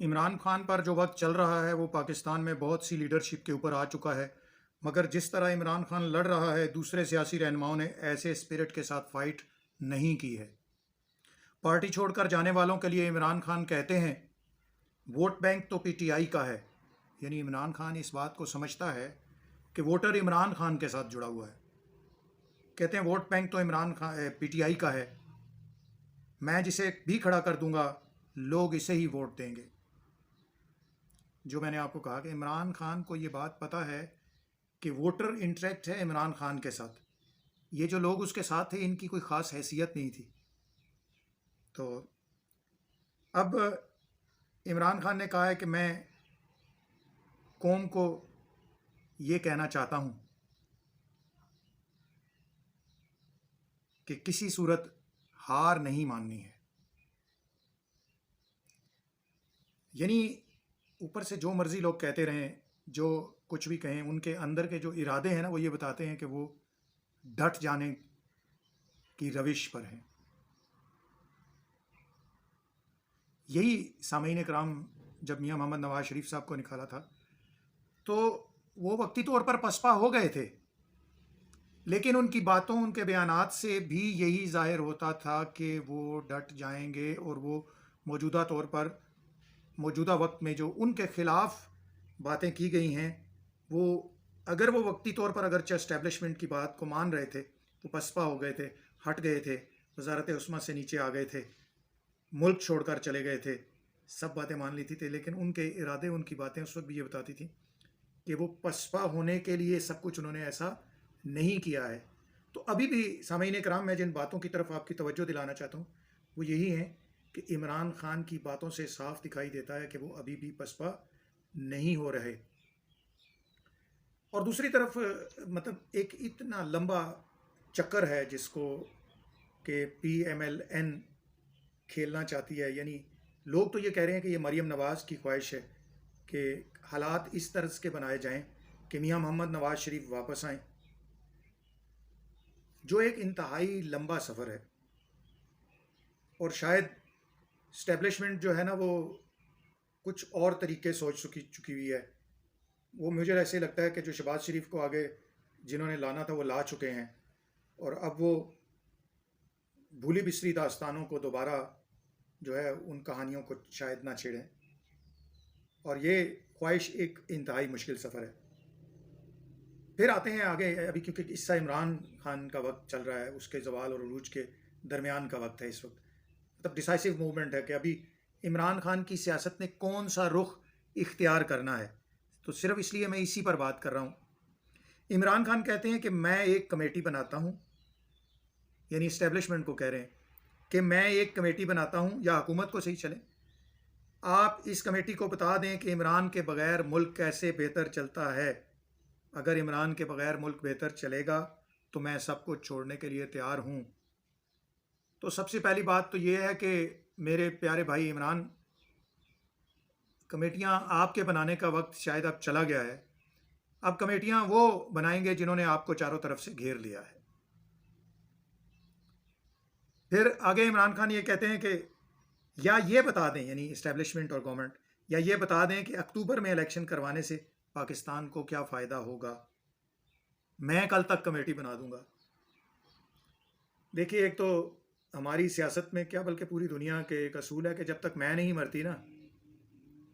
इमरान खान पर जो वक्त चल रहा है वो पाकिस्तान में बहुत सी लीडरशिप के ऊपर आ चुका है। मगर जिस तरह इमरान खान लड़ रहा है, दूसरे सियासी रहनुमाओं ने ऐसे स्पिरिट के साथ फाइट नहीं की है। पार्टी छोड़कर जाने वालों के लिए इमरान खान कहते हैं वोट बैंक तो पीटीआई का है। यानी इमरान खान इस बात को समझता है कि वोटर इमरान खान के साथ जुड़ा हुआ है। कहते हैं वोट बैंक तो इमरान खान पीटीआई का है, मैं जिसे भी खड़ा कर दूंगा लोग इसे ही वोट देंगे। जो मैंने आपको कहा कि इमरान खान को ये बात पता है कि वोटर इंटरेक्ट है इमरान खान के साथ। ये जो लोग उसके साथ थे इनकी कोई ख़ास हैसियत नहीं थी। तो अब इमरान खान ने कहा है कि मैं कौम को ये कहना चाहता हूँ कि किसी सूरत हार नहीं माननी है। यानी ऊपर से जो मर्ज़ी लोग कहते रहें, जो कुछ भी कहें, उनके अंदर के जो इरादे हैं ना वो ये बताते हैं कि वो डट जाने की रविश पर हैं। यही सामीन कराम जब मियां मोहम्मद नवाज शरीफ साहब को निकाला था तो वो वक्ती तौर पर पसपा हो गए थे, लेकिन उनकी बातों, उनके बयानात से भी यही जाहिर होता था कि वो डट जाएंगे और वो मौजूदा तौर पर, मौजूदा वक्त में जो उनके ख़िलाफ़ बातें की गई हैं वो, अगर वो वक्ती तौर पर अगरचे इस्टेब्लिशमेंट की बात को मान रहे थे तो पसपा हो गए थे, हट गए थे, वजारत उस्मा से नीचे आ गए थे, मुल्क छोड़कर चले गए थे, सब बातें मान ली थी। लेकिन उनके इरादे, उनकी बातें उस वक्त भी ये बताती थी कि वो पसपा होने के लिए सब कुछ उन्होंने ऐसा नहीं किया है। तो अभी भी सामीन कराम, मैं जिन बातों की तरफ आपकी तवज्जो दिलाना चाहता हूँ वो यही है कि इमरान खान की बातों से साफ दिखाई देता है कि वो अभी भी पसपा नहीं हो रहे। और दूसरी तरफ मतलब एक इतना लंबा चक्कर है जिसको कि PMLN खेलना चाहती है। यानी लोग तो ये कह रहे हैं कि ये मरीम नवाज़ की ख्वाहिश है कि हालात इस तरह के बनाए जाएं कि मियां मोहम्मद नवाज़ शरीफ वापस आएँ, जो एक इंतहाई लंबा सफ़र है। और शायद इस्टेब्लिशमेंट जो है ना वो कुछ और तरीके सोच चुकी हुई है। वो मुझे ऐसे लगता है कि जो शहबाज शरीफ को आगे जिन्होंने लाना था वो ला चुके हैं, और अब वो भूली बिसरी दास्तानों को दोबारा जो है उन कहानियों को शायद ना छेड़ें। और ये ख्वाहिश एक इंतहाई मुश्किल सफ़र है। फिर आते हैं आगे, अभी क्योंकि इससा इमरान खान का वक्त चल रहा है, उसके ज़वाल और उरूज के दरमियान का वक्त है इस वक्त। मतलब डिसाइसिव मूवमेंट है कि अभी इमरान खान की सियासत ने कौन सा रुख इख्तियार करना है। तो सिर्फ इसलिए मैं इसी पर बात कर रहा हूँ। इमरान खान कहते हैं कि मैं एक कमेटी बनाता हूँ, यानी इस्टेब्लिशमेंट को कह रहे हैं कि मैं एक कमेटी बनाता हूँ, या हुकूमत को सही चले, आप इस कमेटी को बता दें कि इमरान के बग़ैर मुल्क कैसे बेहतर चलता है। अगर इमरान के बग़ैर मुल्क बेहतर चलेगा तो मैं सब कुछ छोड़ने के लिए तैयार हूँ। तो सबसे पहली बात तो ये है कि मेरे प्यारे भाई इमरान, कमेटियाँ आपके बनाने का वक्त शायद अब चला गया है। अब कमेटियाँ वो बनाएंगे जिन्होंने आपको चारों तरफ से घेर लिया है। फिर आगे इमरान खान ये कहते हैं कि या ये बता दें, यानी इस्टेब्लिशमेंट और गवर्नमेंट, या ये बता दें कि अक्टूबर में इलेक्शन करवाने से पाकिस्तान को क्या फ़ायदा होगा, मैं कल तक कमेटी बना दूंगा। देखिए, एक तो हमारी सियासत में क्या बल्कि पूरी दुनिया के एक असूल है कि जब तक मैं नहीं मरती ना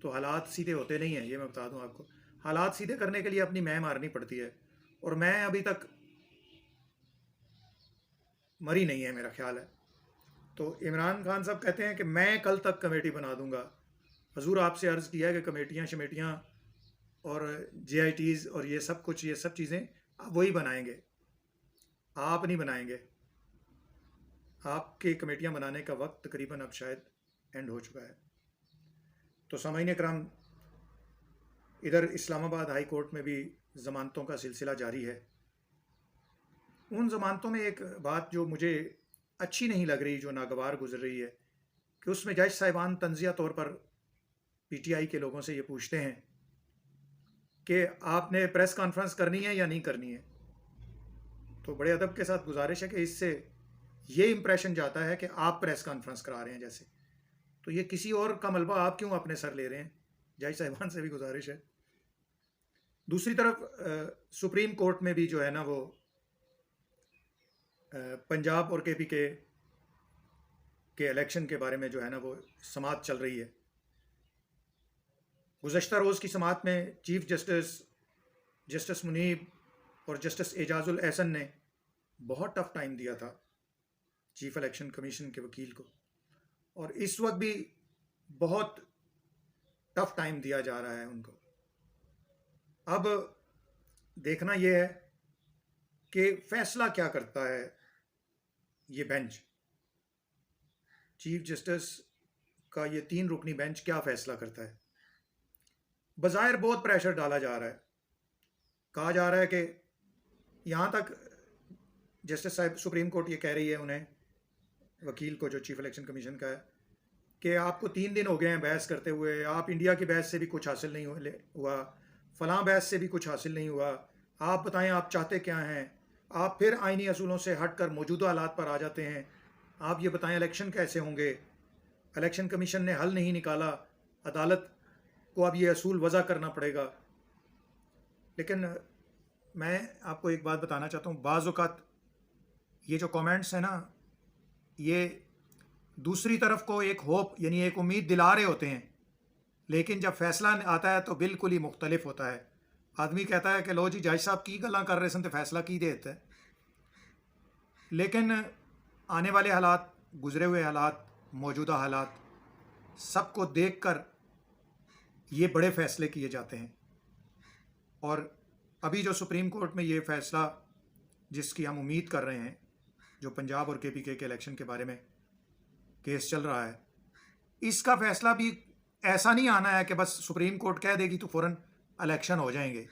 तो हालात सीधे होते नहीं हैं। ये मैं बता दूं आपको, हालात सीधे करने के लिए अपनी मैं मारनी पड़ती है, और मैं अभी तक मरी नहीं है मेरा ख्याल है। तो इमरान खान साहब कहते हैं कि मैं कल तक कमेटी बना दूंगा। हजूर आपसे अर्ज़ किया है कि कमेटियाँ शमेटियाँ और JITs और ये सब कुछ, ये सब चीज़ें आप वही बनाएंगे, आप नहीं बनाएंगे। आपके कमेटियाँ बनाने का वक्त तकरीबन अब शायद एंड हो चुका है। तो सामीन कराम, इधर इस्लामाबाद हाई कोर्ट में भी ज़मानतों का सिलसिला जारी है। उन ज़मानतों में एक बात जो मुझे अच्छी नहीं लग रही, जो नागवार गुजर रही है, कि उसमें जज साहिबान तंज़िया तौर पर PTI के लोगों से ये पूछते हैं कि आपने प्रेस कॉन्फ्रेंस करनी है या नहीं करनी है। तो बड़े अदब के साथ गुजारिश है कि इससे ये इम्प्रेशन जाता है कि आप प्रेस कॉन्फ्रेंस करा रहे हैं जैसे। तो ये किसी और का मलबा आप क्यों अपने सर ले रहे हैं? जज साहिबान से भी गुजारिश है। दूसरी तरफ सुप्रीम कोर्ट में भी जो है ना वो पंजाब और केपी के इलेक्शन के बारे में जो है ना वो समाअत चल रही है। गुज़श्ता रोज़ की समाअत में चीफ जस्टिस मुनीब और जस्टिस एजाजुल एहसन ने बहुत टफ टाइम दिया था चीफ इलेक्शन कमीशन के वकील को, और इस वक्त भी बहुत टफ टाइम दिया जा रहा है उनको। अब देखना यह है कि फैसला क्या करता है ये बेंच, चीफ जस्टिस का ये 3 रुकनी बेंच क्या फैसला करता है। बज़ाहिर बहुत प्रेशर डाला जा रहा है, कहा जा रहा है कि यहाँ तक जस्टिस साहब सुप्रीम कोर्ट ये कह रही है उन्हें, वकील को जो चीफ इलेक्शन कमीशन का है, कि आपको 3 दिन हो गए हैं बहस करते हुए, आप इंडिया की बहस से भी कुछ हासिल नहीं हुआ, फलां बहस से भी कुछ हासिल नहीं हुआ, आप बताएं आप चाहते क्या हैं। आप फिर आइनी असूलों से हटकर मौजूदा हालात पर आ जाते हैं। आप ये बताएं इलेक्शन कैसे होंगे, इलेक्शन कमीशन ने हल नहीं निकाला, अदालत को अब ये असूल वज़ा करना पड़ेगा। लेकिन मैं आपको एक बात बताना चाहता हूँ, बाज़ औक़ात ये जो कमेंट्स हैं ना, ये दूसरी तरफ को एक होप यानी एक उम्मीद दिला रहे होते हैं, लेकिन जब फैसला आता है तो बिल्कुल ही मुख्तलिफ होता है। आदमी कहता है कि लो जी जज साहब की गल्लां कर रहे सन तो फैसला की देते हैं, लेकिन आने वाले हालात, गुजरे हुए हालात, मौजूदा हालात सबको देखकर ये बड़े फ़ैसले किए जाते हैं। और अभी जो सुप्रीम कोर्ट में ये फ़ैसला जिसकी हम उम्मीद कर रहे हैं, जो पंजाब और केपीके के इलेक्शन के बारे में केस चल रहा है, इसका फ़ैसला भी ऐसा नहीं आना है कि बस सुप्रीम कोर्ट कह देगी तो फ़ौरन इलेक्शन हो जाएंगे।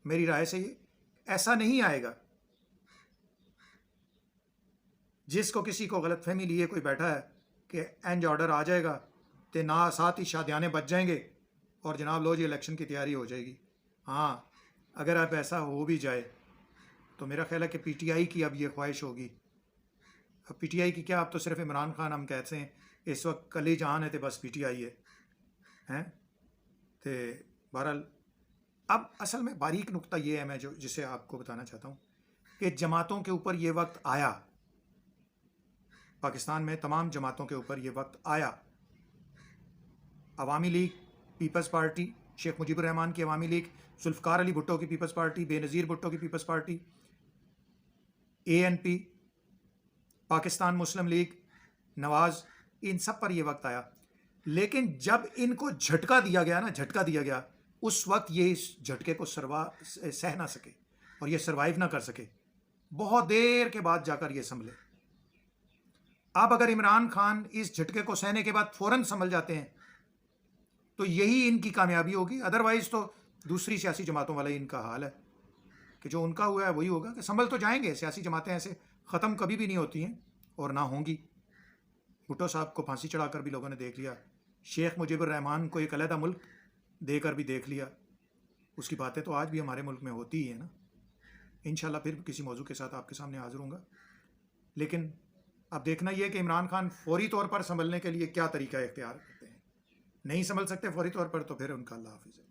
मेरी राय से ये ऐसा नहीं आएगा। जिसको किसी को गलतफहमी लिए कोई बैठा है कि एंज ऑर्डर आ जाएगा तो ना साथ ही शादियाने बच जाएंगे और जनाब लो जी इलेक्शन की तैयारी हो जाएगी। हाँ, अगर अब ऐसा हो भी जाए तो मेरा ख्याल है कि पीटीआई की अब ये ख्वाहिश होगी। अब पीटीआई की क्या, अब तो सिर्फ इमरान खान हम कहते हैं इस वक्त कली जहान है तो बस पीटीआई है तो बहरहाल अब असल में बारीक नुक्ता ये है मैं जो जिसे आपको बताना चाहता हूँ कि जमातों के ऊपर ये वक्त आया, पाकिस्तान में तमाम जमातों के ऊपर ये वक्त आया। अवामी लीग, पीपल्स पार्टी, शेख मुजीबुर रहमान की अवामी लीग, जुल्फ़िकार अली भुट्टो की पीपल्स पार्टी, बेनज़ीर भुट्टो की पीपल्स पार्टी, ANP, पाकिस्तान मुस्लिम लीग, नवाज़, इन सब पर यह वक्त आया। लेकिन जब इनको झटका दिया गया ना, झटका दिया गया, उस वक्त ये इस झटके को सह ना सके और ये सरवाइव ना कर सके। बहुत देर के बाद जाकर ये संभले। अब अगर इमरान खान इस झटके को सहने के बाद फ़ौरन संभल जाते हैं तो यही इनकी कामयाबी होगी। अदरवाइज़ तो दूसरी सियासी जमातों वाला ही इनका हाल है कि जो उनका हुआ है वही होगा कि संभल तो जाएंगे। सियासी जमातें ऐसे ख़त्म कभी भी नहीं होती हैं और ना होंगी। भुट्टो साहब को फांसी चढ़ाकर भी लोगों ने देख लिया, शेख मुजीबुर रहमान को एक अलहदा मुल्क देकर भी देख लिया। उसकी बातें तो आज भी हमारे मुल्क में होती ही है ना। इंशाल्लाह फिर किसी मौजू के साथ आपके सामने हाज़िर होऊंगा। लेकिन अब देखना यह है कि इमरान खान फौरी तौर पर संभलने के लिए क्या तरीका इख्तियार करते हैं। नहीं संभल सकते फौरी तौर पर तो फिर उनका अल्लाह हाफ़िज़।